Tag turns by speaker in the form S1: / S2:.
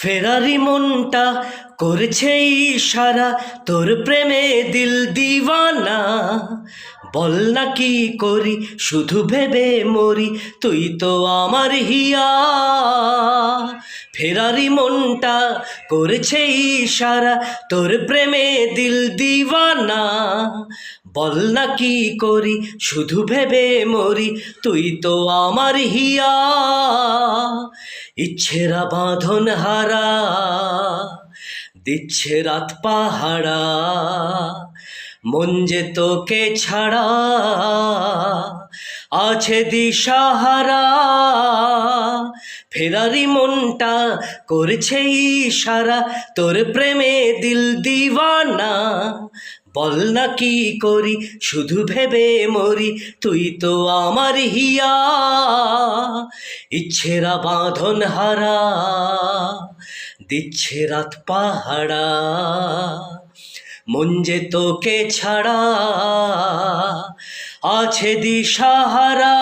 S1: ফেরারি মনটা করছে ইশারা, তোর প্রেমে দিল দিওয়ানা। বল না কি করি, শুধু ভেবে মরি, তুই তো আমার হিয়া। ফেরারি মনটা করছে ইশারা, তোর প্রেমে দিল দিওয়ানা। বল না কি করি, শুধু ভেবে মরি, তুই তো আমার হিয়া। ইচ্ছেরা বাঁধন হারা, দিচ্ছে রাত পাহারা, মন যে তোকে ছাড়া আছে দিশাহারা। ফেরারি মনটা করছে ইশারা, তোর প্রেমে দিল দিওয়ানা। বল না কি করি, শুধু ভেবে মরি, তুই তো আমার হিয়া। ইচ্ছেরা বাঁধন হারা, দিচ্ছে রাত পাহারা, মন যে তোকে ছাড়া আছে দিশাহারা।